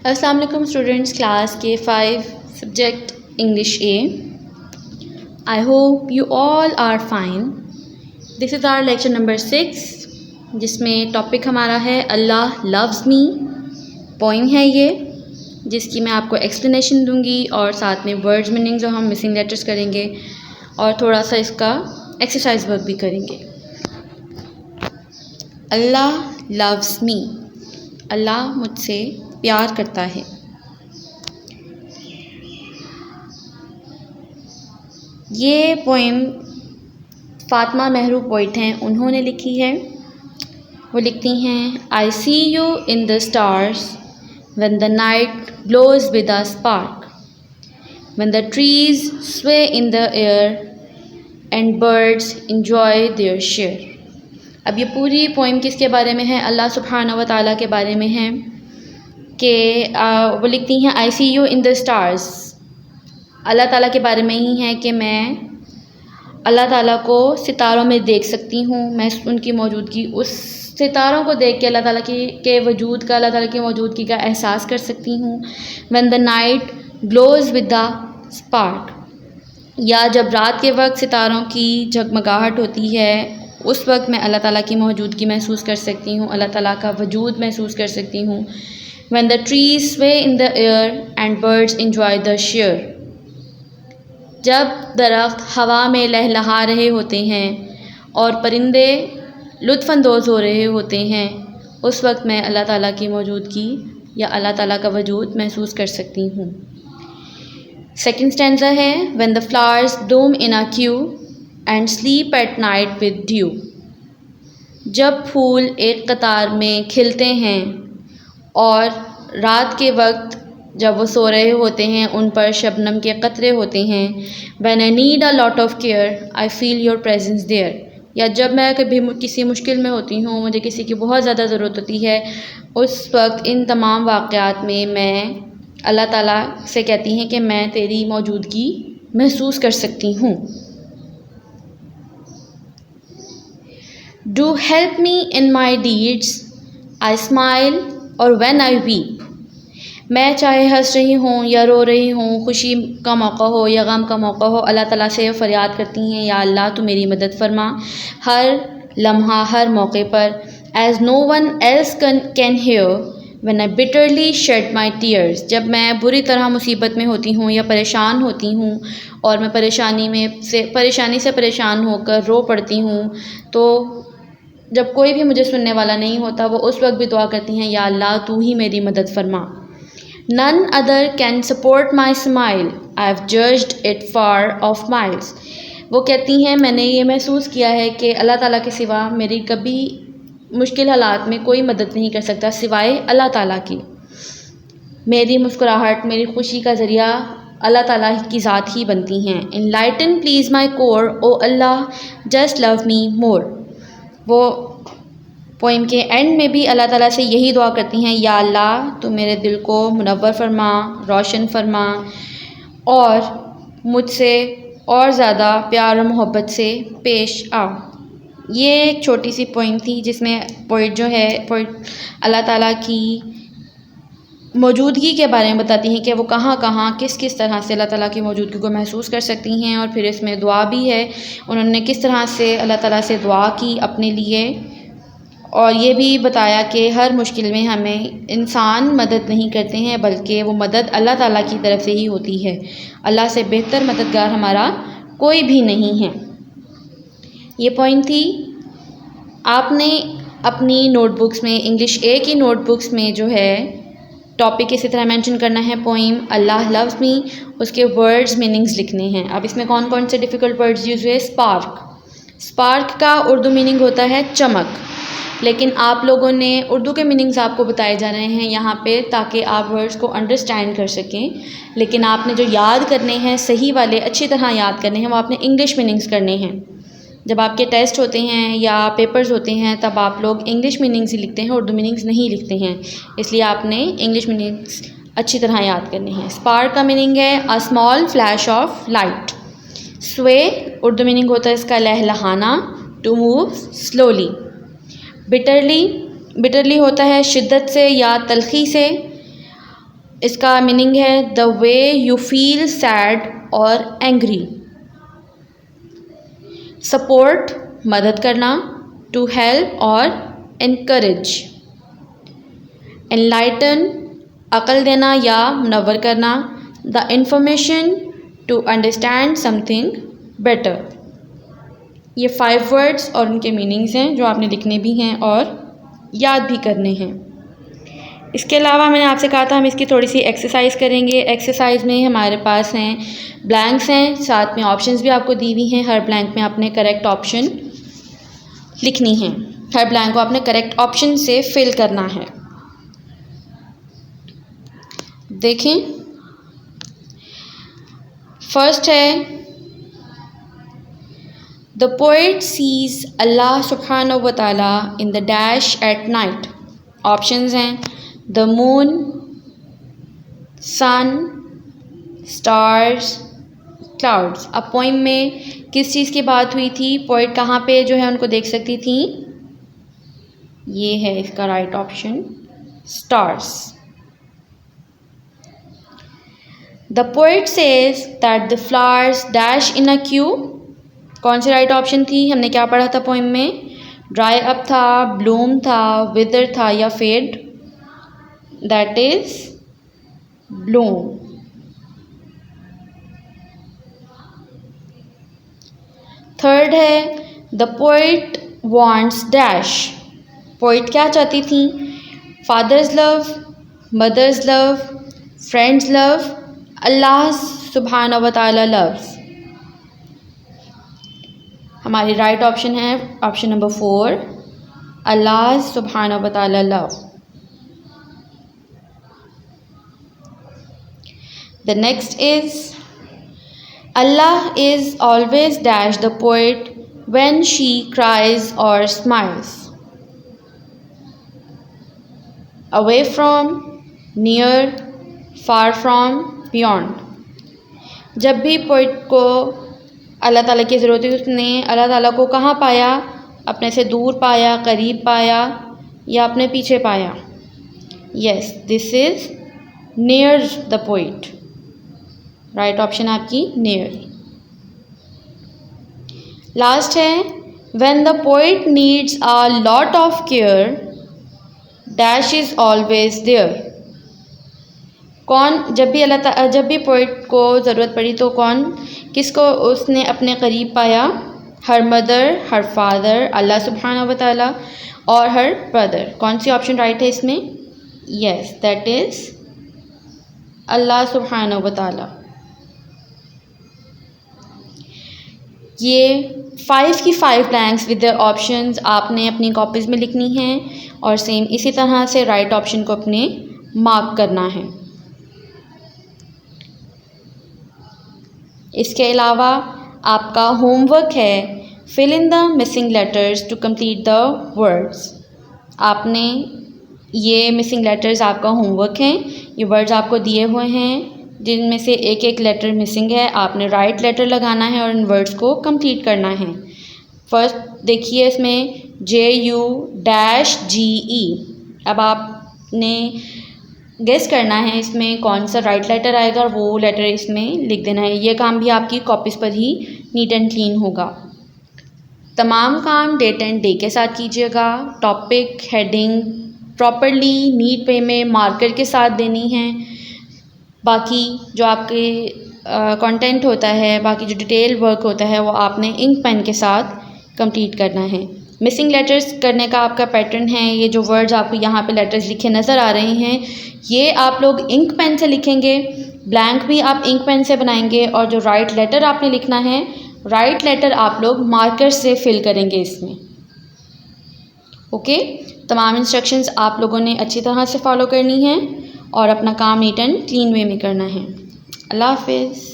अस्सलाम वालेकुम students, class के 5 subject English A. I hope you all are fine. This is our lecture number 6 जिसमें topic हमारा है अल्लाह लव्स मी। पोइम है ये जिसकी मैं आपको एक्सप्लेनेशन दूंगी और साथ में वर्ड्स मीनिंग्स और हम मिसिंग लेटर्स करेंगे और थोड़ा सा इसका एक्सरसाइज वर्क भी करेंगे। अल्लाह लव्स मी, अल्लाह मुझसे प्यार करता है। ये पोएम फातिमा मेहरू पोइट हैं, उन्होंने लिखी है। वो लिखती हैं, I see you in the stars when the night glows with a spark, when the trees sway in the air and birds enjoy their share. अब ये पूरी पोएम किसके बारे में है? अल्लाह सुब्हानहू व तआला के बारे में है कि वो लिखती हैं, I see you in the stars. अल्लाह ताला के बारे में ही है कि मैं अल्लाह ताला को सितारों में देख सकती हूँ। मैं उनकी मौजूदगी, उस सितारों को देख के अल्लाह ताला के वजूद का, अल्लाह ताला की मौजूदगी का एहसास कर सकती हूँ। When the night glows with the spark, या जब रात के वक्त सितारों की झगमगाहट होती है उस वक्त मैं अल्लाह ताला की मौजूदगी महसूस कर सकती हूँ, अल्लाह ताला का वजूद महसूस कर सकती हूँ। When the trees sway in the air and birds enjoy the cheer, जब दरख्त हवा में लहलहा रहे होते हैं और परिंदे लुत्फ़अंदोज़ हो रहे होते हैं, उस वक्त मैं अल्लाह ताला की मौजूदगी या अल्लाह ताला का वजूद महसूस कर सकती हूँ। सेकंड स्टैंज़ा है, When the flowers bloom in a queue and sleep at night with dew, जब फूल एक कतार में खिलते हैं और रात के वक्त जब वो सो रहे होते हैं उन पर शबनम के कतरे होते हैं। When I need a lot of care, I feel your presence there, या जब मैं कभी किसी मुश्किल में होती हूँ, मुझे किसी की बहुत ज़्यादा ज़रूरत होती है, उस वक्त इन तमाम वाक़यात में मैं अल्लाह ताला से कहती हैं कि मैं तेरी मौजूदगी महसूस कर सकती हूँ। Do help me in my deeds, I smile or when I weep, मैं चाहे हंस रही हूँ या रो रही हूँ, खुशी का मौका हो या गम का मौका हो, अल्लाह ताला से फ़रियाद करती हैं, या अल्लाह तू मेरी मदद फरमा हर लम्हा हर मौके पर। As no one else can hear when I bitterly shed my tears, जब मैं बुरी तरह मुसीबत में होती हूँ या परेशान होती हूँ और मैं परेशानी से परेशान होकर रो पड़ती हूँ, तो जब कोई भी मुझे सुनने वाला नहीं होता, वो उस वक्त भी दुआ करती हैं, या अल्लाह तू ही मेरी मदद फरमा। None other can support my smile, I have judged it far off miles, वो कहती हैं मैंने ये महसूस किया है कि अल्लाह ताला के सिवा मेरी कभी मुश्किल हालात में कोई मदद नहीं कर सकता सिवाय अल्लाह ताला की। मेरी मुस्कुराहट, मेरी खुशी का ज़रिया अल्लाह ताला की ज़ात ही बनती हैं। Enlighten please my core, O Allah just love me more, वो पोइम के एंड में भी अल्लाह ताला से यही दुआ करती हैं, या अल्लाह तो मेरे दिल को मुनव्वर फरमा, रोशन फरमा और मुझसे और ज़्यादा प्यार और मोहब्बत से पेश आ। ये एक छोटी सी पोइम थी जिसमें पोइट अल्लाह ताला की मौजूदगी के बारे में बताती हैं कि वो कहाँ कहाँ किस किस तरह से अल्लाह ताला की मौजूदगी को महसूस कर सकती हैं। और फिर इसमें दुआ भी है, उन्होंने किस तरह से अल्लाह ताला से दुआ की अपने लिए, और ये भी बताया कि हर मुश्किल में हमें इंसान मदद नहीं करते हैं बल्कि वो मदद अल्लाह ताला की तरफ से ही होती है। अल्लाह से बेहतर मददगार हमारा कोई भी नहीं है। ये पॉइंट थी। आपने अपनी नोटबुक्स में, इंग्लिश ए की नोटबुक्स में जो है टॉपिक इसी तरह मेंशन करना है, पोइम अल्लाह लव्स मी, उसके वर्ड्स मीनिंग्स लिखने हैं। अब इसमें कौन कौन से डिफ़िकल्ट वर्ड्स यूज़ हुए? स्पार्क का उर्दू मीनिंग होता है चमक, लेकिन आप लोगों ने उर्दू के मीनिंग्स आपको बताए जा रहे हैं यहाँ पे ताकि आप वर्ड्स को अंडरस्टैंड कर सकें, लेकिन आपने जो याद करने हैं सही वाले, अच्छी तरह याद करने हैं, वो आपने इंग्लिश मीनिंग्स करने हैं। जब आपके टेस्ट होते हैं या पेपर्स होते हैं तब आप लोग इंग्लिश मीनिंग्स ही लिखते हैं, उर्दू मीनिंग्स नहीं लिखते हैं, इसलिए आपने इंग्लिश मीनिंग्स अच्छी तरह याद करने हैं। स्पार्क का मीनिंग है a small flash of light. स्वे उर्दू मीनिंग होता है इसका लहलहाना, टू मूव स्लोली। बिटरली होता है शिद्दत से या तलखी से, इसका मीनिंग है the way you feel sad और एंग्री। सपोर्ट मदद करना, टू हेल्प और इनकरेज। एनलाइटन अकल देना या मुनव्वर करना, the information to understand something better. ये 5 वर्ड्स और उनके मीनिंग्स हैं जो आपने लिखने भी हैं और याद भी करने हैं। इसके अलावा मैंने आपसे कहा था हम इसकी थोड़ी सी एक्सरसाइज करेंगे। एक्सरसाइज में हमारे पास हैं ब्लैंक्स हैं, साथ में ऑप्शंस भी आपको दी हुई हैं। हर ब्लैंक में आपने करेक्ट ऑप्शन लिखनी है, हर ब्लैंक को आपने करेक्ट ऑप्शन से फिल करना है। देखें, फर्स्ट है द पोएट सीज अल्लाह सुब्हानहू व तआला in the dash at night. Options हैं the moon, sun, stars, clouds. अब पोइम में किस चीज़ की बात हुई थी, पोइट कहाँ पे जो है उनको देख सकती थी, ये है इसका right option, stars. The poet says that the flowers dash in a Q. कौन सी राइट ऑप्शन थी, हमने क्या पढ़ा था पोइम में, ड्राई अप था, ब्लूम था, विदर था या fade. That is bloom. Third है the poet wants dash. Poet क्या चाहती थी, father's love, mother's love, friends love, Allah सुब्हानहू व तआला लव्स। हमारी राइट ऑप्शन है ऑप्शन नंबर 4, अल्लाह सुब्हानहू व तआला love. The next is Allah is always dash the poet when she cries or smiles. Away from, near, far from, beyond. जब भी पोइट को अल्लाह ताला की ज़रूरत है उसने अल्लाह ताला को कहाँ पाया, अपने से दूर पाया, करीब पाया या अपने पीछे पाया। Yes, this is near the poet. Right option आपकी नियर। लास्ट है when the poet needs a lot of care dash is always there. कौन जब भी पोइट को ज़रूरत पड़ी तो किसको उसने अपने करीब पाया, हर मदर, हर फादर, अल्लाह सुब्हानहू व तआला और हर ब्रदर। कौन सी ऑप्शन राइट है इसमें, यस दैट इज़ अल्लाह सुब्हानहू व तआला। ये 5 की 5 ब्लैंक्स विद देयर ऑप्शंस आपने अपनी कॉपीज़ में लिखनी हैं और सेम इसी तरह से राइट ऑप्शन को अपने मार्क करना है। इसके अलावा आपका होमवर्क है fill in the missing letters to complete the words. आपने ये मिसिंग लेटर्स आपका होमवर्क हैं, ये वर्ड्स आपको दिए हुए हैं जिनमें से एक एक लेटर मिसिंग है, आपने राइट लेटर लगाना है और इन वर्ड्स को कंप्लीट करना है। फर्स्ट देखिए इसमें JU-GE। अब आपने गेस करना है इसमें कौन सा राइट लेटर आएगा और वो लेटर इसमें लिख देना है। ये काम भी आपकी कॉपीज़ पर ही नीट एंड क्लीन होगा। तमाम काम डेट एंड डे के साथ कीजिएगा। टॉपिक हेडिंग प्रॉपरली नीट वे में मार्कर के साथ देनी है। बाकी जो आपके कंटेंट होता है, बाकी जो डिटेल वर्क होता है वो आपने इंक पेन के साथ कंप्लीट करना है। मिसिंग लेटर्स करने का आपका पैटर्न है, ये जो वर्ड्स आपको यहाँ पे लेटर्स लिखे नज़र आ रहे हैं ये आप लोग इंक पेन से लिखेंगे, ब्लैंक भी आप इंक पेन से बनाएंगे और जो राइट लेटर आपने लिखना है राइट लेटर आप लोग मार्कर से फिल करेंगे इसमें। ओके, तमाम इंस्ट्रक्शंस आप लोगों ने अच्छी तरह से फॉलो करनी है और अपना काम नीट एंड क्लीन वे में करना है। अल्लाह हाफिज़।